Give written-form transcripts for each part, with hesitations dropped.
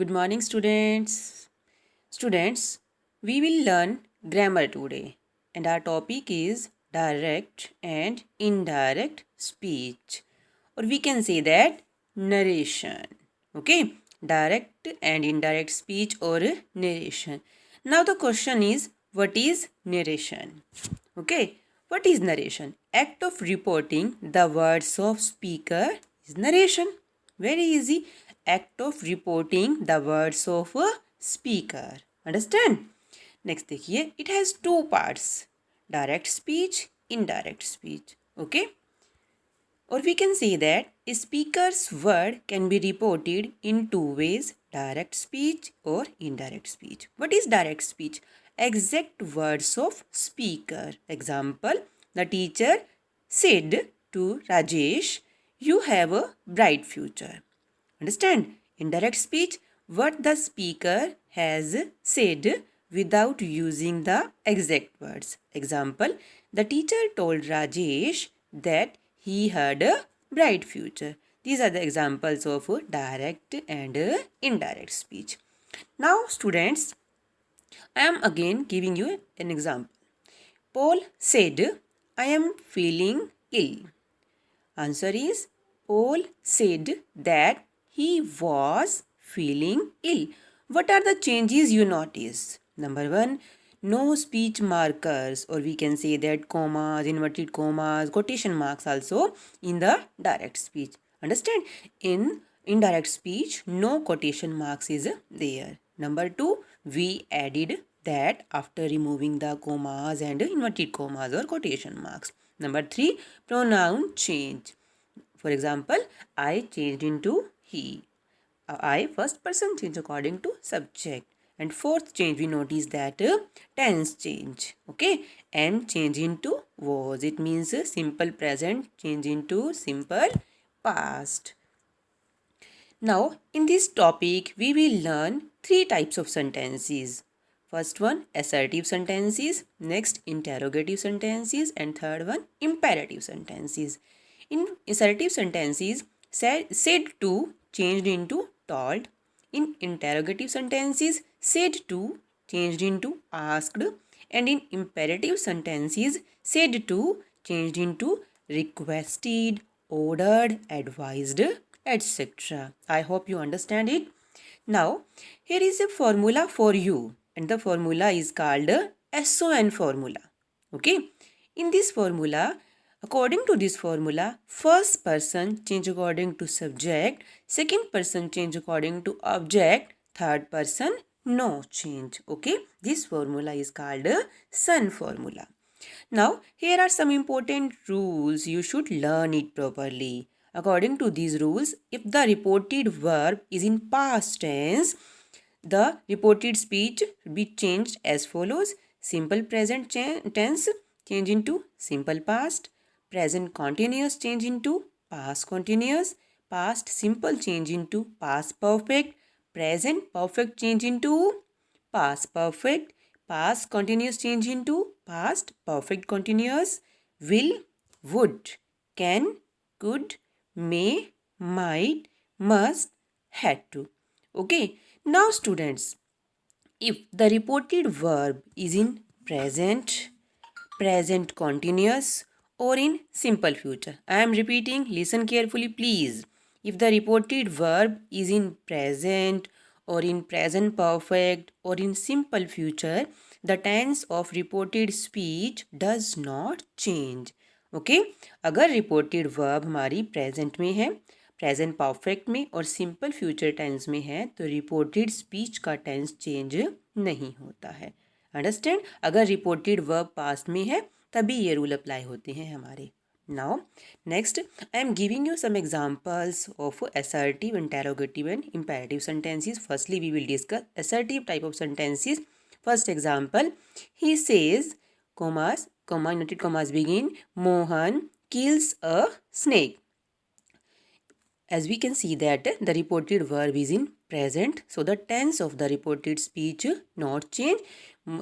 Good morning, students. Students, we will learn grammar today, and our topic is direct and indirect speech, or we can say that narration. Okay, direct and indirect speech or narration. Now, the question is, what is narration? Okay, what is narration? Act of reporting the words of speaker is narration. Very easy. Act of reporting the words of a speaker. Understand? Next देखिए, it has two parts. Direct speech, indirect speech. Okay? Or we can say that a speaker's word can be reported in two ways, direct speech or indirect speech. What is direct speech? Exact words of speaker. Example, the teacher said to Rajesh, you have a bright future. Understand? Indirect speech, what the speaker has said without using the exact words. Example, the teacher told Rajesh that he had a bright future. These are the examples of direct and indirect speech. Now, students, I am again giving you an example. Paul said, I am feeling ill. Answer is Paul said that he was feeling ill. What are the changes you notice? Number one, no speech markers, or we can say that commas, inverted commas, quotation marks also in the direct speech. Understand? In indirect speech, no quotation marks is there. Number two, we added that after removing the commas and inverted commas or quotation marks. Number three, pronoun change. For example, I changed into he. I first person change according to subject. And fourth change we notice that tense change. Okay. Am change into was. It means simple present change into simple past. Now, in this topic, we will learn three types of sentences. First one, assertive sentences. Next, interrogative sentences. And third one, imperative sentences. In assertive sentences, said to changed into told. In interrogative sentences, said to changed into asked. And in imperative sentences, said to changed into requested, ordered, advised, etc. I hope you understand it. Now, here is a formula for you, and the formula is called SON formula. Okay. In this formula, according to this formula, first person change according to subject, second person change according to object, third person no change. Okay. This formula is called SON formula. Now, here are some important rules. You should learn it properly. According to these rules, if the reported verb is in past tense, the reported speech will be changed as follows. Simple present tense change into simple past. Present continuous change into past continuous. Past simple change into past perfect. Present perfect change into past perfect. Past continuous change into past perfect continuous. Will, would, can, could, may, might, must, had to. Okay. Now students, if the reported verb is in present, present continuous or in simple future. I am repeating, listen carefully please. If the reported verb is in present or in present perfect or in simple future, the tense of reported speech does not change. Okay? अगर reported verb हमारी present में है, present perfect में और simple future tense में है तो reported speech का टेंस चेंज नहीं होता है. अंडरस्टैंड? अगर रिपोर्टेड वर्ब पास्ट में है तभी ये रूल अप्लाई होते हैं हमारे. Now, next, I am giving you some examples of assertive, interrogative and imperative sentences. Firstly, we will discuss assertive type of sentences. First example, he says, commas, comma, inverted commas begin, Mohan kills a snake. As we can see that the reported verb is in present, so the tense of the reported speech not change.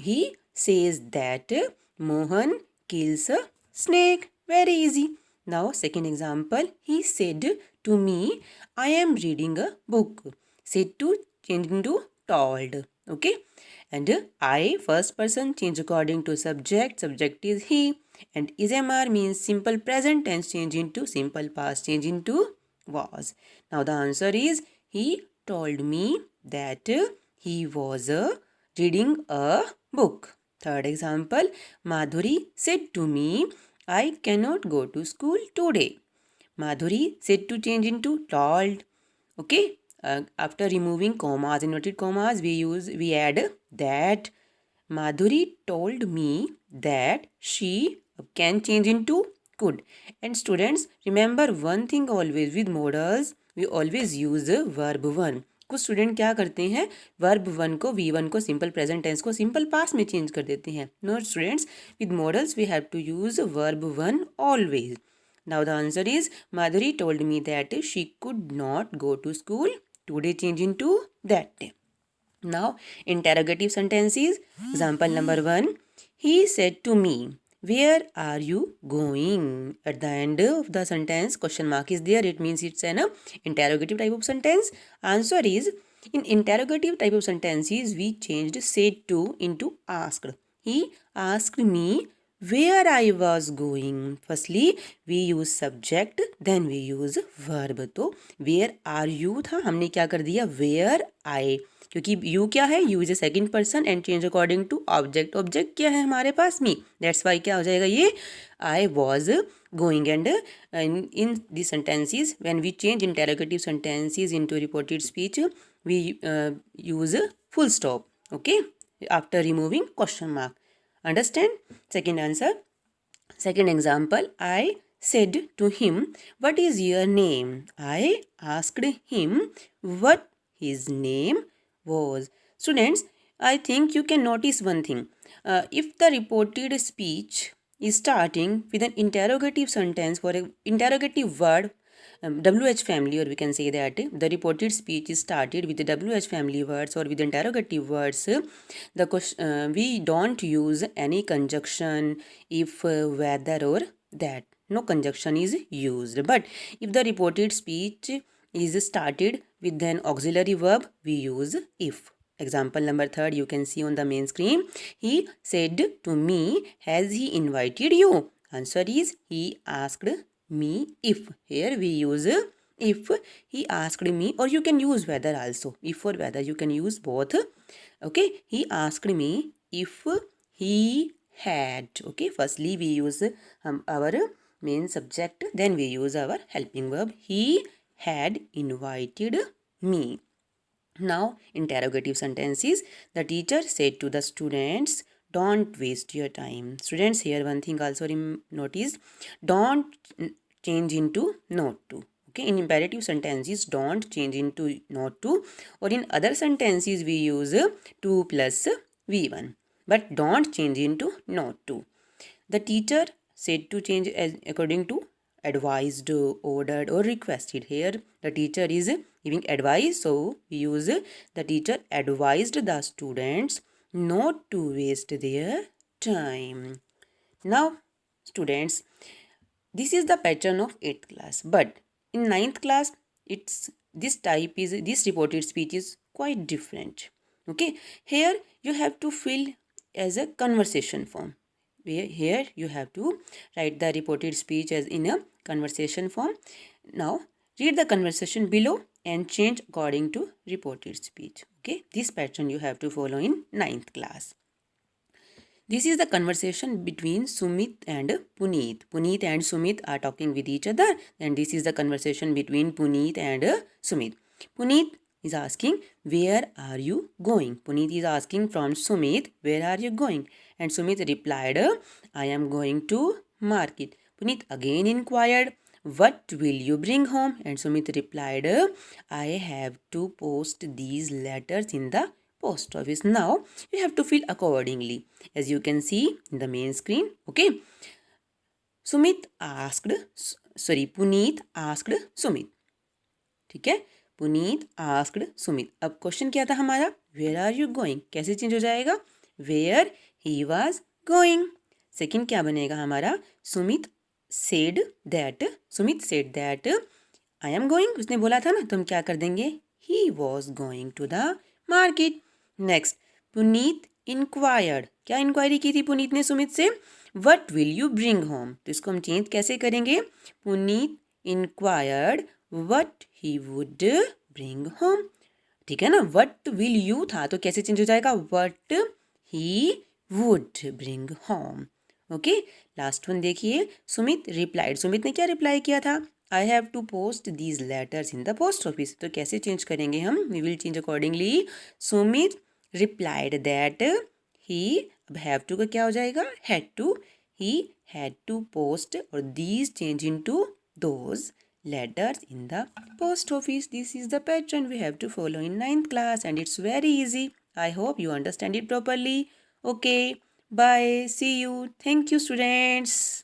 He says that Mohan kills a snake. Very easy. Now second example, he said to me, I am reading a book. Said to changed into told. Okay, and I, first person, change according to subject. Subject is he, and ismr means simple present tense change into simple past change into was. Now the answer is he told me that he was reading a book. Third example, Madhuri said to me, I cannot go to school today. Madhuri said to change into told. Okay, after removing commas, inverted commas, we add that. Madhuri told me that she can change into could. And students, remember one thing always with modals, we always use verb one. कुछ student क्या करते हैं, verb one को V one को simple present tense को simple past में change कर देते हैं. No students, with models we have to use verb one always. Now the answer is Madhuri told me that she could not go to school today change into that day. Now interrogative sentences. Example number 1. He said to me, where are you going? At the end of the sentence question mark is there. It means it's an interrogative type of sentence. Answer is, in interrogative type of sentences we changed said to into asked. He asked me where I was going. Firstly we use subject, then we use verb. तो where are you था, हमने क्या कर दिया where I, क्योंकि you क्या है, you is a second person and change according to object. object क्या है हमारे पास me, that's why क्या हो जाएगा ये I was going. And in these sentences when we change interrogative sentences into reported speech we use full stop. Okay, after removing question mark. Understand? Second answer. Second example, I said to him, what is your name? I asked him what his name was. Students, I think you can notice one thing. If the reported speech is starting with an interrogative sentence for an interrogative word, WH family, or we can say that the reported speech is started with the WH family words or with interrogative words, the question, we don't use any conjunction if, whether or that. No conjunction is used. But if the reported speech is started with an auxiliary verb, we use if. Example number 3 you can see on the main screen. He said to me, has he invited you? Answer is, he asked me if. Here we use if. He asked me, or you can use whether also. If or whether, you can use both. Okay, he asked me if he had. Okay, firstly we use our main subject, then we use our helping verb. He had invited me. Now interrogative sentences. The teacher said to the students, don't waste your time. Students, here one thing also notice, don't change into not to. Okay, in imperative sentences don't change into not to, or in other sentences we use to plus v1, but don't change into not to. The teacher said to change as according to advised, ordered or requested. Here the teacher is giving advice, so we use the teacher advised the students not to waste their time. Now students, this is the pattern of 8th class, but in 9th class it's this reported speech is quite different. Okay, here you have to fill as a conversation form. Here you have to write the reported speech as in a conversation form. Now read the conversation below and change according to reported speech. Okay, this pattern you have to follow in 9th class. This is the conversation between Sumit and Puneet. Puneet and Sumit are talking with each other, and this is the conversation between Puneet and Sumit. Puneet is asking, where are you going? Puneet is asking from Sumit, where are you going? And Sumit replied, I am going to market. Puneet again inquired, what will you bring home? And Sumit replied, I have to post these letters in the post office. Now you have to fill accordingly, as you can see in the main screen. Okay, Puneet asked Sumit. ठीक है, Puneet asked Sumit. अब question क्या था हमारा, where are you going, कैसे change हो जाएगा, where he was going. Second क्या बनेगा हमारा, Sumit said that I am going, उसने बोला था ना, तो हम क्या कर देंगे, he was going to the market. Next, Puneet inquired. क्या इंक्वायरी की थी पुनीत ने सुमित से? What will you bring home? तो इसको हम चेंज कैसे करेंगे? Puneet inquired what he would bring home. ठीक है ना, what will you था तो कैसे चेंज हो जाएगा? what he would bring home. Okay, last one देखिए, सुमित रिप्लाइड. सुमित ने क्या रिप्लाई किया था? I have to post these letters in the post office. तो कैसे चेंज करेंगे हम? We will change accordingly. Sumit replied that he, अब हैव टू का क्या हो जाएगा? Had to. He had to post और these change in to those letters in the post office. This is the pattern we have to follow in 9th class and it's very easy. I hope you understand it properly. Okay, bye. See you. Thank you, students.